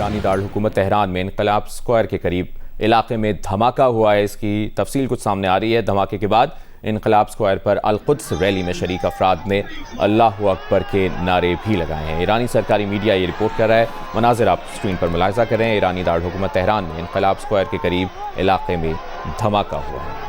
ईरानी दारकूमत Tehran में इनकलाब square के करीब इलाके में धमाका हुआ है। इसकी तफसील कुछ सामने आ रही है। धमाके के बाद इनकलाब स्क्वायर पर अल-कुद्स रैली में शरीक अफराद ने अल्लाहु अकबर के नारे भी लगाए हैं। ईरानी सरकारी मीडिया ये रिपोर्ट कर रहा है। मनाजिर आप स्क्रीन पर मुलाहिजा कर रहे हैं। ईरानी दारकूमत तेहरान में इनकलाब स्क्वायर के करीब इलाके में धमाका हुआ है।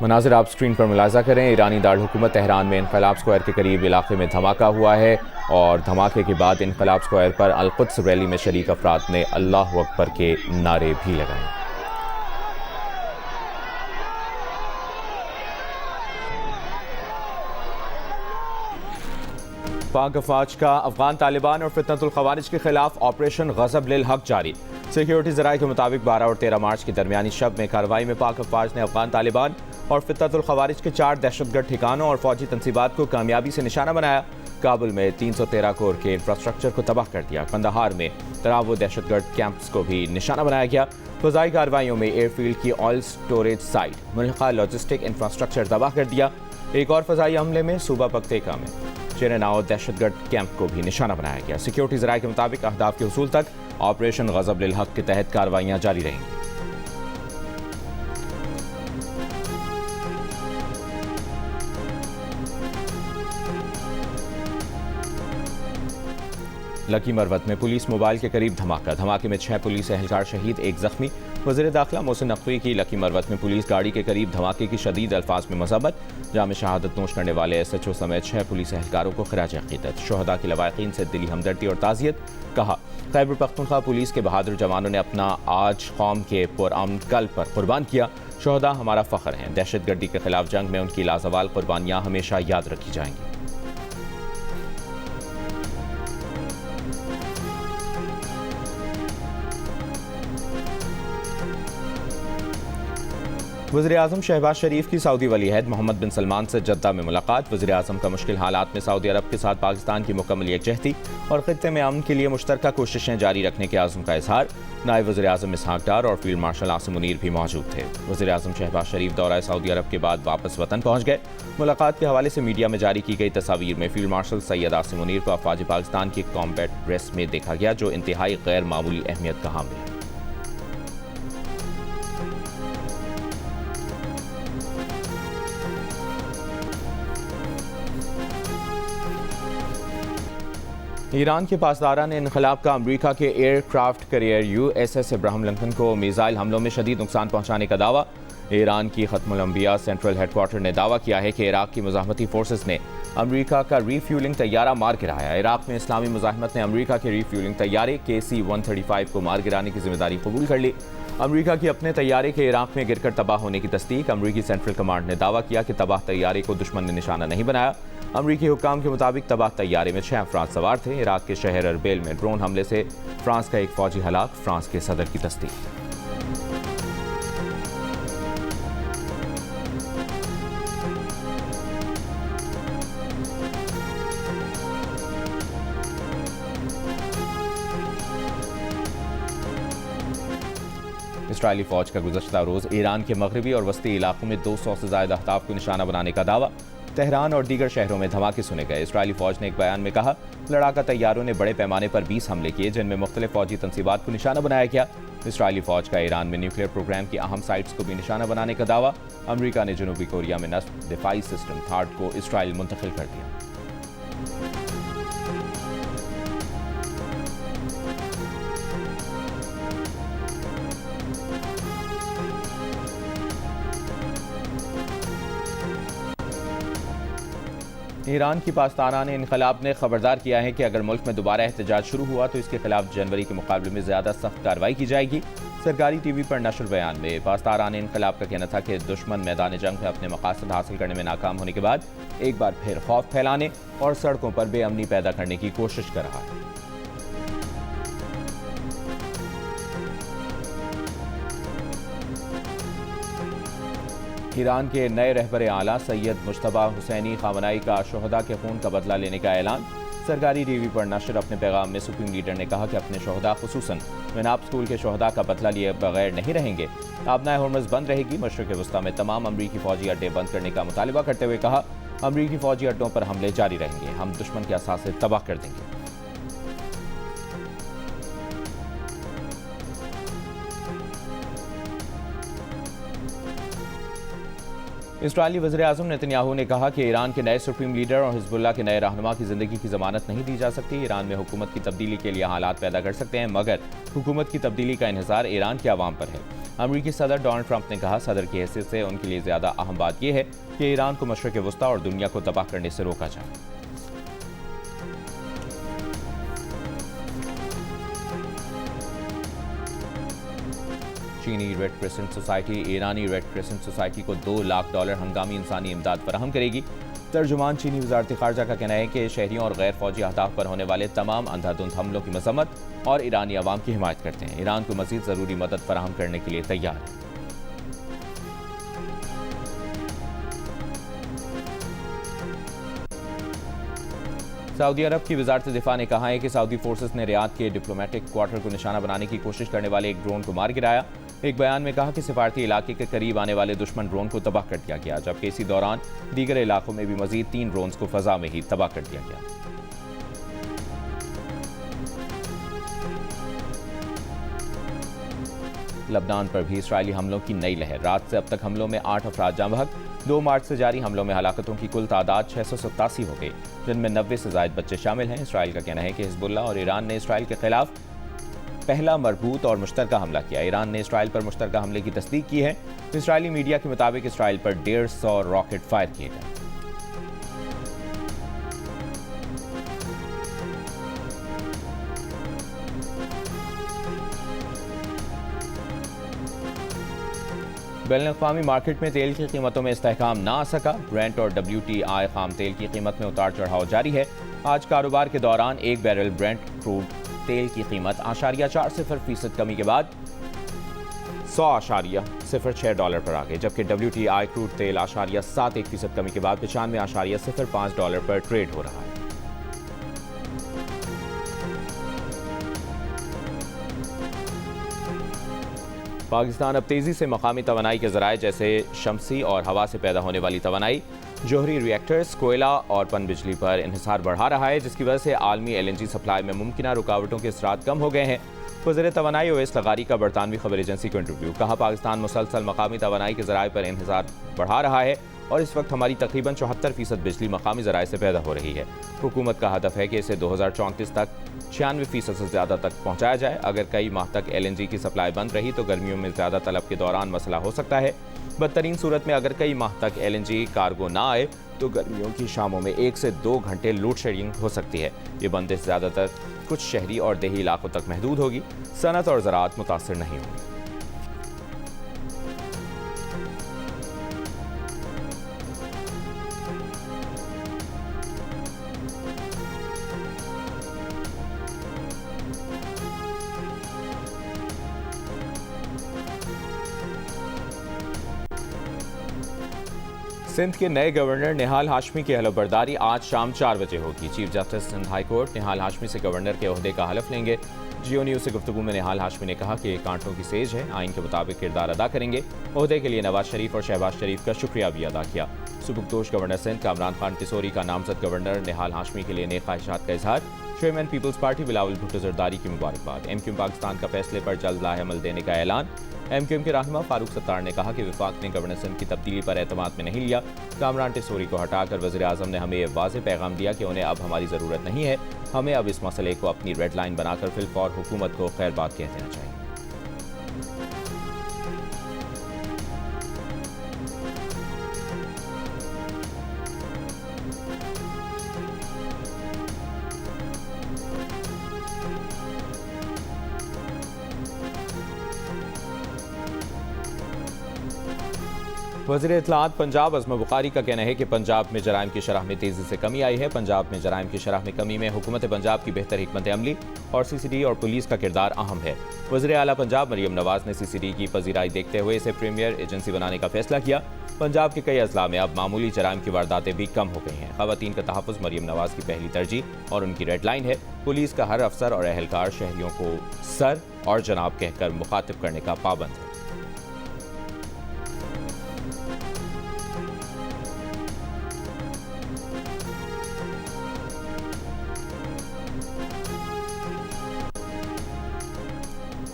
मनाजिर आप स्क्रीन पर मुलाहिजा करें। ईरानी दारकूमत तेहरान में इनकलाब स्क्वायर के करीब इलाके में धमाका हुआ है और धमाके के बाद इनकलाब स्क्वायर पर अल-कुद्स रैली में शरीक अफराद ने अल्लाहु अकबर के नारे भी लगाए। पाक अफवाज का अफगान तालिबान और फितनतुल खवारिज के खिलाफ ऑपरेशन गज़ब लिल हक जारी। सिक्योरिटी ज़राए के मुताबिक 12 और 13 मार्च की दरमियानी शब में कार्रवाई में पाक अफवाज ने अफगान तालिबान और फितनतुल खवारिज के 4 दहशतगर्द ठिकानों और फौजी तंसीबात को कामयाबी से निशाना बनाया। काबुल में 313 कोर के इंफ्रास्ट्रक्चर को तबाह कर दिया। कंदहार में तनावुर दहशतगर्द कैंप्स को भी निशाना बनाया गया। फ़ज़ाई कार्रवाइयों में एयरफील्ड की oil storage site, Mulka logistic infrastructure तबाह कर दिया। एक और फ़ज़ाई हमले में सूबा पख्तेका में चेरेनाओ दहशतगर्द कैंप को भी निशाना बनाया गया। सिक्योरिटी ज़राए के मुताबिक अहदाफ के हुसूल तक ऑपरेशन गज़ब लिल हक के तहत कार्रवाइयाँ जारी रहेंगी। लकी मरवत में पुलिस मोबाइल के करीब धमाका। धमाके में 6 पुलिस एहलकार शहीद, 1 जख्मी। वज़ीर दाखिला मोहसिन नकवी की लकी मरवत में पुलिस गाड़ी के करीब धमाके की शदीद अल्फाज में मज़म्मत। जाम शहादत नोश करने वाले SHO समेत 6 पुलिस एहलकारों को खिराज अक़ीदत। शुहदा की लवाक़ीन से दिली हमदर्दी और ताज़ियत। कहा, खैबर पख्तूनख्वा पुलिस के बहादुर जवानों ने अपना आज कौम के पुरअमन कल पर कुर्बान किया। शुहदा हमारा फ़ख्र हैं। दहशतगर्दी के खिलाफ जंग में उनकी लाजवाल कुर्बानियाँ हमेशा याद रखी जाएंगी। वज़ीर-ए-आज़म शहबाज शरीफ की सऊदी वली-ए-अहद मोहम्मद बिन सलमान से जद्दा में मुलाकात। वज़ीर-ए-आज़म का मुश्किल हालात में सऊदी अरब के साथ पाकिस्तान की मुकम्मल यकजहती और ख़ित्ते में अमन के लिए मुश्तरका कोशिशें जारी रखने के आज़म का इजहार। नायब वज़ीर-ए-आज़म इसहाक डार और फील्ड मार्शल आसिम मुनीर भी मौजूद थे। वज़ीर-ए-आज़म शहबाज शरीफ दौरा सऊदी अरब के बाद वापस वतन पहुँच गए। मुलाकात के हवाले से मीडिया में जारी की गई तस्वीर में फील्ड मार्शल सैयद आसिम मुनीर को अफ़वाज पाकिस्तान की कॉम्बैट ड्रेस में देखा गया, जो इंतहाई गैर मामूली अहमियत का हामिल है। ईरान के पासदारान इनकलाब का अमरीका के aircraft carrier USS Ibrahim Lincoln को मिसाइल हमलों में शदीद नुकसान पहुंचाने का दावा। ईरान की खत्मुल अंबिया सेंट्रल हेडक्वार्टर ने दावा किया है कि इराक की मुज़ाहमती फोर्सेस ने अमरीका का रीफ्यूलिंग तैयारा मार गिराया। इराक में इस्लामी मुज़ाहमत ने अमरीका के रीफ्यूलिंग तैयारे KC-135 को मार गिराने की जिम्मेदारी कबूल कर ली। अमरीका की अपने तैयारे के इराक में गिरकर तबाह होने की तस्दीक। अमरीकी सेंट्रल कमांड ने दावा किया कि तबाह तैयारे को दुश्मन ने निशाना नहीं बनाया। अमरीकी हुक्काम के मुताबिक तबाह तैयारे में 6 अफराद सवार थे। इराक के शहर अरबेल में ड्रोन हमले से फ्रांस का एक फौजी हलाक, फ्रांस के सदर की तस्दीक। इसराइली फौज का गुज़श्ता रोज़ ईरान के मगरबी और वस्ती इलाकों में 200 से ज़ायद अहदाफ को निशाना बनाने का दावा। तेहरान और दीगर शहरों में धमाके सुने गए। इसराइली फौज ने एक बयान में कहा, लड़ाका तैयारों ने बड़े पैमाने पर 20 हमले किए, जिनमें मुख्तलिफ फौजी तंसीबात को निशाना बनाया गया। इसराइली फौज का ईरान में न्यूक्लियर प्रोग्राम की अहम साइट्स को भी निशाना बनाने का दावा। अमरीका ने जनूबी कोरिया में नस्ब दिफाई सिस्टम थार्ड को इसराइल मुंतकिल कर दिया। ईरान की पासदारान इनकलाब ने खबरदार किया है कि अगर मुल्क में दोबारा एहतजाज शुरू हुआ तो इसके खिलाफ जनवरी के मुकाबले में ज़्यादा सख्त कार्रवाई की जाएगी। सरकारी TV पर नशर बयान में पासदारान इनकलाब का कहना था कि दुश्मन मैदान जंग में अपने मकासद हासिल करने में नाकाम होने के बाद एक बार फिर खौफ फैलाने और सड़कों पर बेअमनी पैदा करने की कोशिश कर रहा है। ईरान के नए रहबर आला सैयद मुश्तबा हुसैनी खामनाई का शुहदा के खून का बदला लेने का ऐलान। सरकारी टीवी पर नशर अपने पैगाम में सुप्रीम लीडर ने कहा कि अपने शोहदा खुसूसन मिनाब स्कूल के शोहदा का बदला लिए बगैर नहीं रहेंगे। आबनाए हुर्मुज़ बंद रहेगी। मशरिक़ वस्ता में तमाम अमरीकी फौजी अड्डे बंद करने का मुतालिबा करते हुए कहा, अमरीकी फौजी अड्डों पर हमले जारी रहेंगे, हम दुश्मन के असासे तबाह कर देंगे। इस्राईली वज़ीर-ए-आज़म नेतन्याहू ने कहा कि ईरान के नए सुप्रीम लीडर और हिज़्बुल्लाह के नए रहनुमा की ज़िंदगी की ज़मानत नहीं दी जा सकती। ईरान में हुकूमत की तब्दीली के लिए हालात पैदा कर सकते हैं, मगर हुकूमत की तब्दीली का इन्हिसार ईरान के अवाम पर है। अमरीकी सदर डोनाल्ड ट्रंप ने कहा, सदर की हैसियत से उनके लिए ज़्यादा अहम बात यह है कि ईरान को मशरिक़ वस्ता और दुनिया को तबाह करने से रोका जाए। चीनी रेड क्रिसेंट सोसाइटी ईरानी रेड क्रिसेंट सोसाइटी को $2 लाख हंगामी इंसानी इमदाद फराहम करेगी। तर्जुमान चीनी वज़ारत ख़ारजा का कहना है कि शहरियों और गैर फौजी अहदाफ पर होने वाले तमाम अंधाधुंध हमलों की मजम्मत और ईरानी अवाम की हिमायत करते हैं। ईरान को मज़ीद ज़रूरी मदद फराहम करने के लिए तैयार है। सऊदी अरब की वज़ारत दिफा ने कहा है कि सऊदी फोर्सेस ने रियाद के डिप्लोमेटिक क्वार्टर को निशाना बनाने की कोशिश करने वाले एक ड्रोन को मार गिराया। एक बयान में कहा कि सिफारती इलाके के करीब आने वाले दुश्मन ड्रोन को तबाह कर दिया गया, जबकि इसी दौरान दीगर इलाकों में भी मजीद 3 ड्रोन्स को फजा में ही तबाह कर दिया गया। लबनान पर भी इसराइली हमलों की नई लहर। रात से अब तक हमलों में 8 अफराद जाँ बहक। 2 मार्च से जारी हमलों में हलाकतों की कुल तादाद 687 हो गई, जिनमें 90 से ज़ायद बच्चे शामिल हैं। इसराइल का कहना है कि हिज़्बुल्लाह और ईरान ने इसराइल के खिलाफ पहला मरबूत और मुश्तरका हमला किया। ईरान ने इसराइल पर मुश्तरका हमले की तस्दीक की है। इसराइली मीडिया के मुताबिक इसराइल पर 150 रॉकेट फायर किए गए। बैनुल-अक़वामी मार्केट में तेल की कीमतों में इस्तेहकाम ना आ सका। ब्रेंट और WTI खाम तेल की कीमत में उतार चढ़ाव जारी है। आज कारोबार के दौरान 1 बैरल ब्रेंट क्रूड तेल की कीमत $0.40% कमी के बाद $100.06 पर आ गई, जबकि WTI क्रूड तेल $0.71% कमी के बाद $95.05 पर ट्रेड हो रहा है। पाकिस्तान अब तेज़ी से मकामी तवानाई के ज़राए जैसे शमसी और हवा से पैदा होने वाली तवानाई, जोहरी रिएक्टर्स, कोयला और पन बिजली पर इन्हिसार बढ़ा रहा है, जिसकी वजह से आलमी LNG सप्लाई में मुमकिन रुकावटों के असरात कम हो गए हैं। वज़ीर तवानाई ओवैस लगारी का बरतानवी खबर एजेंसी को इंटरव्यू। कहा, पाकिस्तान मुसलसल मकामी तवानाई के ज़राए पर इन्हिसार बढ़ा रहा है और इस वक्त हमारी तकरीबन 74% बिजली मकामी ज़राए से पैदा हो रही है। हुकूमत का हदफ है कि इसे 2034 तक 96% से ज़्यादा तक पहुँचाया जाए। अगर कई माह तक LNG की सप्लाई बंद रही तो गर्मियों में ज़्यादा तलब के दौरान मसला हो सकता है। बदतरीन सूरत में अगर कई माह तक LNG कार्गो ना आए तो गर्मियों की शामों में 1 से 2 घंटे लोड शेडिंग हो सकती है। ये बंदिश ज़्यादातर कुछ शहरी और देही इलाकों तक महदूद होगी। सनत और ज़राअत मुतासिर नहीं होंगी। सिंध के नए गवर्नर निहाल हाशमी की हलफबरदारी आज शाम 4 बजे होगी। Chief justice Sindh high court Nihal Hashmi से गवर्नर के ओहदे का हलफ लेंगे। जियो न्यूज़ से गुफ्तगू में निहाल हाशमी ने कहा कि कांटों की सेज है, आइन के मुताबिक किरदार अदा करेंगे। ओहदे के लिए नवाज शरीफ और शहबाज शरीफ का शुक्रिया भी अदा किया। सुबुकदोश गवर्नर सिंध कामरान खान टिसोरी का नामजद गवर्नर निहाल हाशमी के लिए नेक ख्वाहिशात का इजहार। Chairman Peoples Party Bilawal Bhutto Zardari की मुबारकबाद। MQM पाकिस्तान का फैसले पर जल्द लाहेअमल देने का ऐलान। MQM के रहनुमा फारूक सत्तार ने कहा कि विफाक ने गवर्नर सिंध की तब्दीली पर एतमाद में नहीं लिया। कामरान टिसोरी को हटाकर वज़ीर-ए-आज़म ने हमें यह वाज़ेह पैगाम दिया कि उन्हें अब हमारी ज़रूरत नहीं है। हमें अब इस मसले को अपनी रेड लाइन बनाकर फिलफौर हुकूमत को खैर बात कह देना चाहिए। वज़ीर इत्तलाआत पंजाब अज़मा बुखारी का कहना है कि पंजाब में जराइम की शरह में तेज़ी से कमी आई है। पंजाब में जराइम की शरह में कमी में हुकूमत पंजाब की बेहतर हिकमत अमली और CCD और पुलिस का किरदार अहम है। वज़ीर आला पंजाब मरियम नवाज ने CCD की पजीराई देखते हुए इसे प्रीमियर एजेंसी बनाने का फैसला किया। पंजाब के कई अजला में अब मामूली जराइम की वारदातें भी कम हो गई हैं। खवातीन का तहफ़्फ़ुज़ मरियम नवाज की पहली तरजीह और उनकी रेड लाइन है। पुलिस का हर अफसर और एहलकार शहरियों को सर और जनाब कहकर मुखातिब करने का पाबंद है।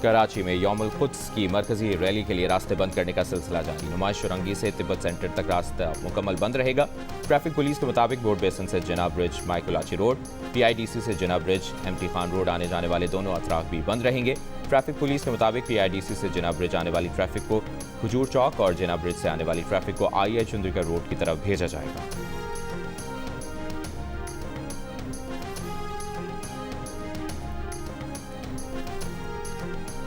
कराची में यौमुल कुद्स की मरकजी रैली के लिए रास्ते बंद करने का सिलसिला जारी। नुमाइश चुरंगी से तिब्बत सेंटर तक रास्ता मुकम्मल बंद रहेगा। ट्रैफिक पुलिस के मुताबिक बोर्ड बेसन से जिना ब्रिज, माइकुलाची रोड, PIDC से जिना ब्रिज, MT खान रोड आने जाने वाले दोनों अतराफ भी बंद रहेंगे। ट्रैफिक पुलिस के मुताबिक PIDC से जिना ब्रिज आने वाली ट्रैफिक को खजूर चौक और जिना ब्रिज से आने वाली ट्रैफिक को IA चंद्रिका रोड की तरफ भेजा जाएगा।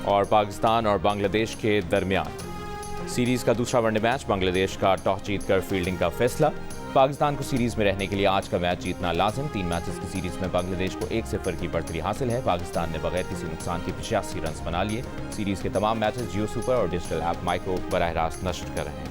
और पाकिस्तान और बांग्लादेश के दरमियान सीरीज का दूसरा वनडे मैच, बांग्लादेश का टॉस जीतकर फील्डिंग का फैसला। पाकिस्तान को सीरीज में रहने के लिए आज का मैच जीतना लाजिम। 3 मैचेस की सीरीज में बांग्लादेश को 1-0 की बढ़तरी हासिल है। पाकिस्तान ने बगैर किसी नुकसान के 85 रन बना लिए। सीरीज के तमाम मैचेस जियो सुपर और डिजिटल ऐप माइक्रो बराह रास्त नश्र कर रहे हैं।